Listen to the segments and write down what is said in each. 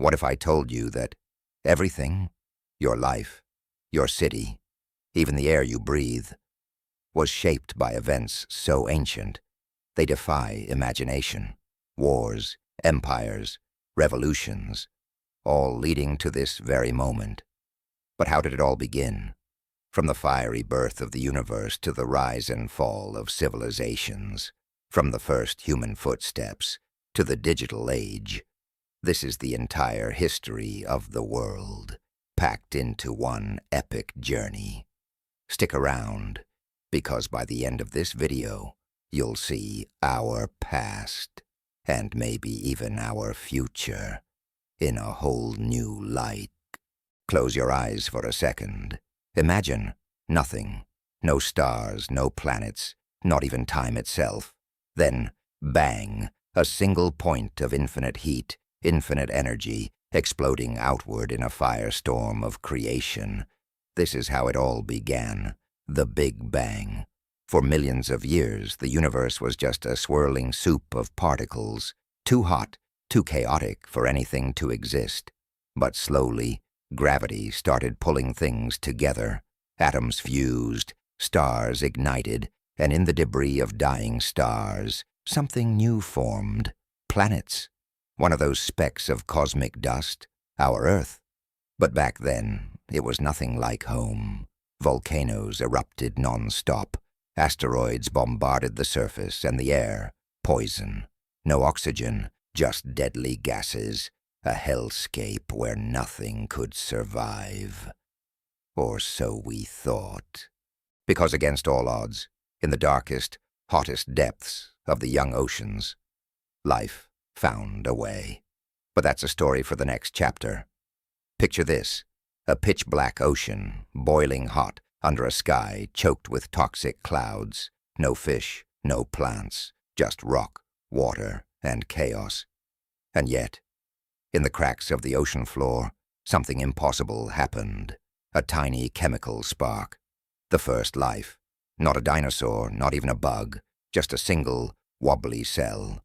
What if I told you that everything, your life, your city, even the air you breathe, was shaped by events so ancient they defy imagination? Wars, empires, revolutions, all leading to this very moment. But how did it all begin? From the fiery birth of the universe to the rise and fall of civilizations, from the first human footsteps to the digital age, this is the entire history of the world, packed into one epic journey. Stick around, because by the end of this video, you'll see our past, and maybe even our future, in a whole new light. Close your eyes for a second. Imagine nothing, no stars, no planets, not even time itself. Then, bang, a single point of infinite heat, infinite energy, exploding outward in a firestorm of creation. This is how it all began, the Big Bang. For millions of years, the universe was just a swirling soup of particles, too hot, too chaotic for anything to exist. But slowly, gravity started pulling things together. Atoms fused, stars ignited, and in the debris of dying stars, something new formed, planets. One of those specks of cosmic dust, our Earth. But back then, it was nothing like home. Volcanoes erupted non-stop. Asteroids bombarded the surface and the air. Poison. No oxygen, just deadly gases. A hellscape where nothing could survive. Or so we thought. Because against all odds, in the darkest, hottest depths of the young oceans, life found a way. But that's a story for the next chapter. Picture this, a pitch-black ocean, boiling hot, under a sky choked with toxic clouds. No fish, no plants, just rock, water, and chaos. And yet, in the cracks of the ocean floor, something impossible happened. A tiny chemical spark. The first life. Not a dinosaur, not even a bug, just a single, wobbly cell.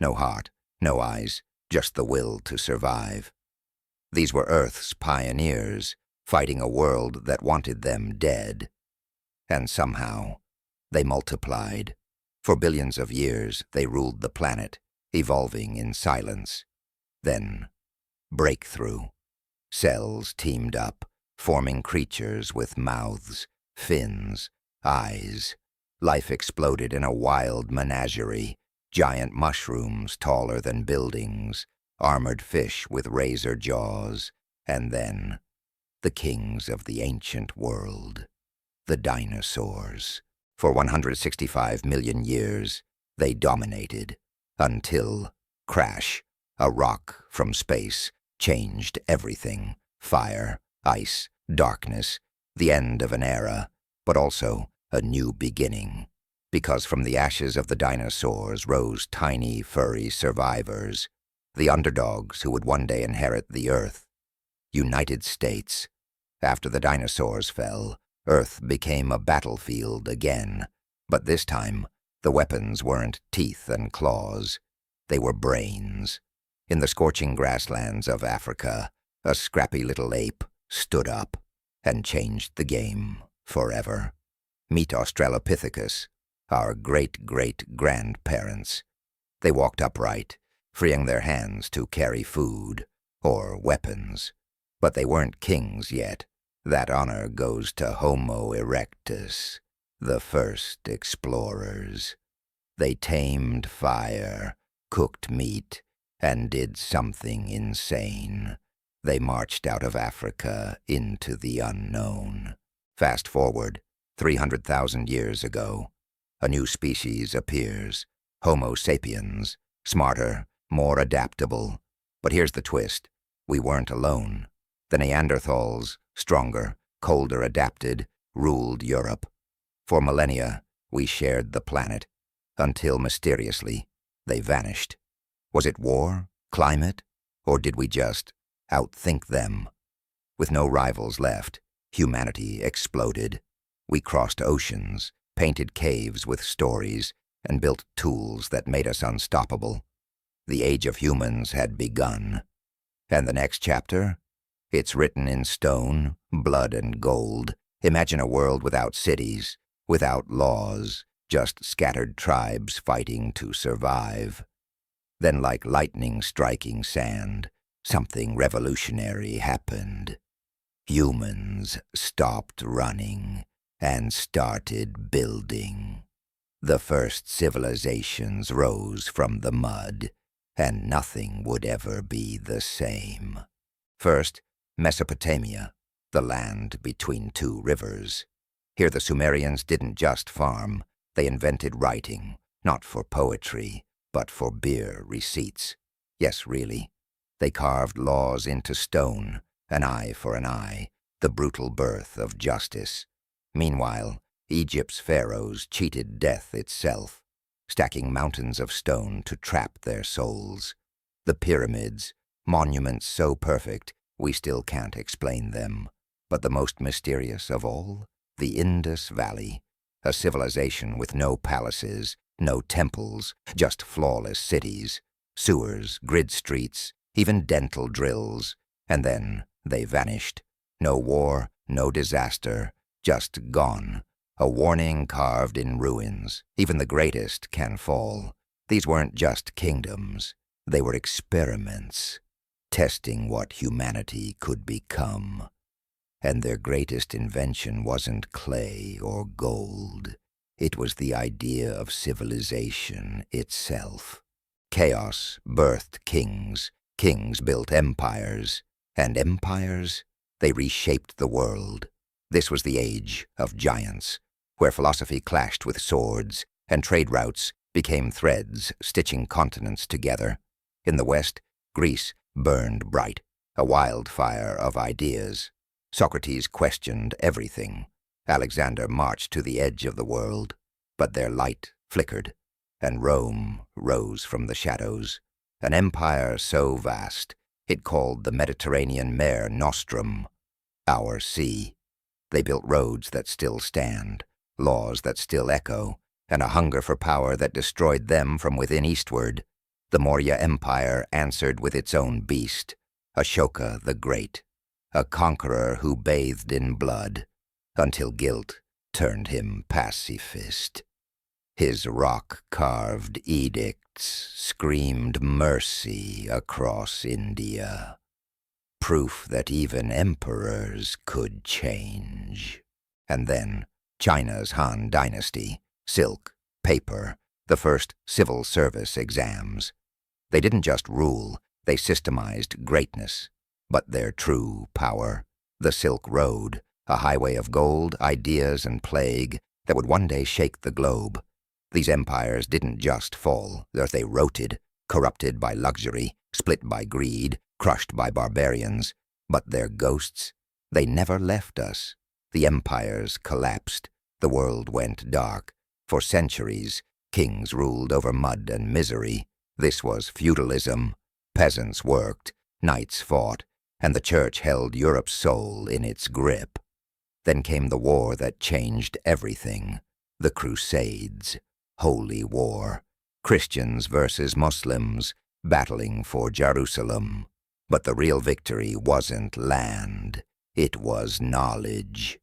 No heart, no eyes, just the will to survive. These were Earth's pioneers, fighting a world that wanted them dead. And somehow, they multiplied. For billions of years, they ruled the planet, evolving in silence. Then, breakthrough. Cells teamed up, forming creatures with mouths, fins, eyes. Life exploded in a wild menagerie. Giant mushrooms taller than buildings, armored fish with razor jaws, and then the kings of the ancient world, the dinosaurs. For 165 million years, they dominated, until crash, a rock from space, changed everything. Fire, ice, darkness, the end of an era, but also a new beginning. Because from the ashes of the dinosaurs rose tiny, furry survivors, the underdogs who would one day inherit the Earth. United States. After the dinosaurs fell, Earth became a battlefield again. But this time, the weapons weren't teeth and claws. They were brains. In the scorching grasslands of Africa, a scrappy little ape stood up and changed the game forever. Meet Australopithecus, our great-great-grandparents. They walked upright, freeing their hands to carry food or weapons. But they weren't kings yet. That honor goes to Homo erectus, the first explorers. They tamed fire, cooked meat, and did something insane. They marched out of Africa into the unknown. Fast forward, 300,000 years ago. A new species appears, Homo sapiens, smarter, more adaptable. But here's the twist. We weren't alone. The Neanderthals, stronger, colder adapted, ruled Europe. For millennia, we shared the planet, until mysteriously, they vanished. Was it war, climate, or did we just outthink them? With no rivals left, humanity exploded. We crossed oceans, painted caves with stories, and built tools that made us unstoppable. The age of humans had begun. And the next chapter? It's written in stone, blood and gold. Imagine a world without cities, without laws, just scattered tribes fighting to survive. Then, like lightning striking sand, something revolutionary happened. Humans stopped running and started building. The first civilizations rose from the mud, and nothing would ever be the same. First, Mesopotamia, the land between two rivers. Here the Sumerians didn't just farm, they invented writing, not for poetry, but for beer receipts. Yes, really. They carved laws into stone, an eye for an eye, the brutal birth of justice. Meanwhile, Egypt's pharaohs cheated death itself, stacking mountains of stone to trap their souls. The pyramids, monuments so perfect, we still can't explain them. But the most mysterious of all? The Indus Valley, a civilization with no palaces, no temples, just flawless cities, sewers, grid streets, even dental drills. And then they vanished. No war, no disaster, just gone. A warning carved in ruins. Even the greatest can fall. These weren't just kingdoms. They were experiments, testing what humanity could become. And their greatest invention wasn't clay or gold. It was the idea of civilization itself. Chaos birthed kings. Kings built empires. And empires, they reshaped the world. This was the age of giants, where philosophy clashed with swords, and trade routes became threads stitching continents together. In the West, Greece burned bright, a wildfire of ideas. Socrates questioned everything. Alexander marched to the edge of the world, but their light flickered, and Rome rose from the shadows. An empire so vast, it called the Mediterranean Mare Nostrum, our sea. They built roads that still stand, laws that still echo, and a hunger for power that destroyed them from within eastward. The Maurya Empire answered with its own beast, Ashoka the Great, a conqueror who bathed in blood, until guilt turned him pacifist. His rock-carved edicts screamed mercy across India, proof that even emperors could change. And then China's Han Dynasty, silk, paper, the first civil service exams. They didn't just rule, they systemized greatness. But their true power, the Silk Road, a highway of gold, ideas, and plague that would one day shake the globe. These empires didn't just fall, they rotted, corrupted by luxury, split by greed, crushed by barbarians. But their ghosts, they never left us. The empires collapsed, the world went dark. For centuries, kings ruled over mud and misery. This was feudalism. Peasants worked, knights fought, and the church held Europe's soul in its grip. Then came the war that changed everything. The Crusades, holy war. Christians versus Muslims, battling for Jerusalem. But the real victory wasn't land, it was knowledge.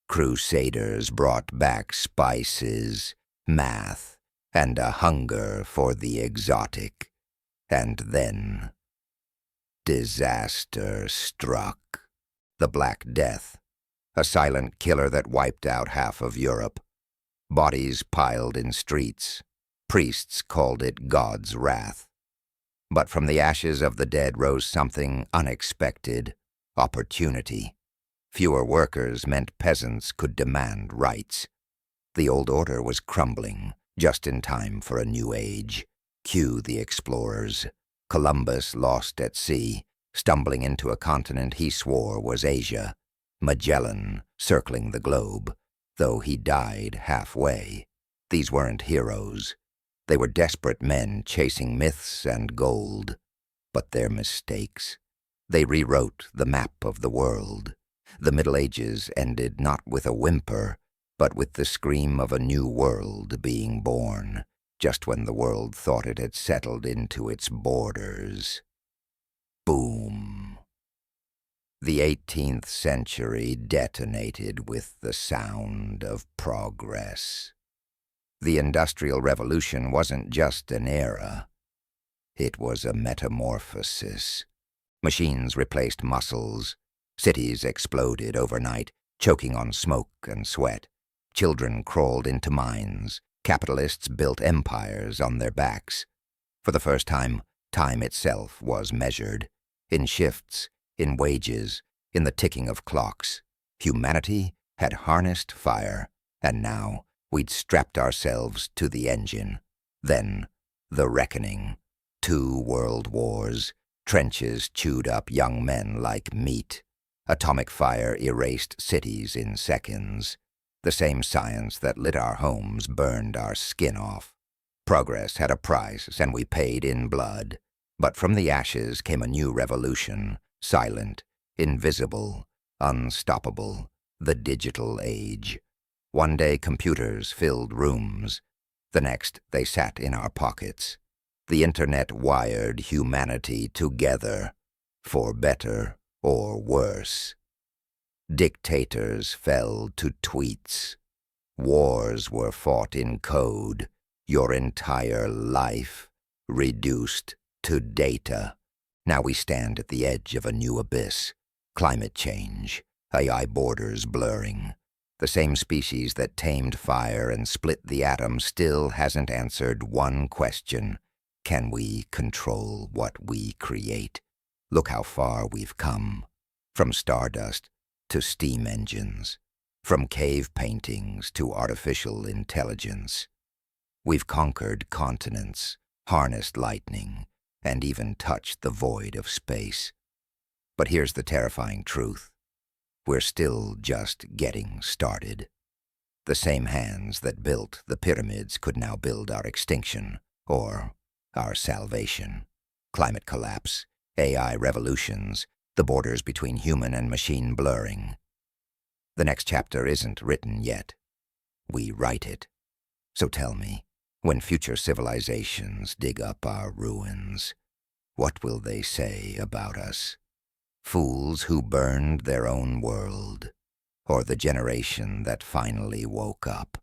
Crusaders brought back spices, math, and a hunger for the exotic. And then disaster struck. The Black Death, a silent killer that wiped out half of Europe. Bodies piled in streets. Priests called it God's wrath. But from the ashes of the dead rose something unexpected: opportunity. Fewer workers meant peasants could demand rights. The old order was crumbling, just in time for a new age. Cue the explorers. Columbus lost at sea, stumbling into a continent he swore was Asia. Magellan circling the globe, though he died halfway. These weren't heroes. They were desperate men chasing myths and gold. But their mistakes, they rewrote the map of the world. The Middle Ages ended not with a whimper, but with the scream of a new world being born, just when the world thought it had settled into its borders. Boom. The 18th century detonated with the sound of progress. The Industrial Revolution wasn't just an era. It was a metamorphosis. Machines replaced muscles. Cities exploded overnight, choking on smoke and sweat. Children crawled into mines. Capitalists built empires on their backs. For the first time, time itself was measured. In shifts, in wages, in the ticking of clocks. Humanity had harnessed fire, and now we'd strapped ourselves to the engine. Then, the reckoning. 2 world wars, trenches chewed up young men like meat. Atomic fire erased cities in seconds. The same science that lit our homes burned our skin off. Progress had a price, and we paid in blood. But from the ashes came a new revolution, silent, invisible, unstoppable, the digital age. One day computers filled rooms. The next they sat in our pockets. The internet wired humanity together, for better or worse. Dictators fell to tweets. Wars were fought in code. Your entire life reduced to data. Now we stand at the edge of a new abyss. Climate change, AI borders blurring. The same species that tamed fire and split the atom still hasn't answered one question. Can we control what we create? Look how far we've come. From stardust to steam engines. From cave paintings to artificial intelligence. We've conquered continents, harnessed lightning, and even touched the void of space. But here's the terrifying truth. We're still just getting started. The same hands that built the pyramids could now build our extinction, or our salvation. Climate collapse, AI revolutions, the borders between human and machine blurring. The next chapter isn't written yet. We write it. So tell me, when future civilizations dig up our ruins, what will they say about us? Fools who burned their own world, or the generation that finally woke up?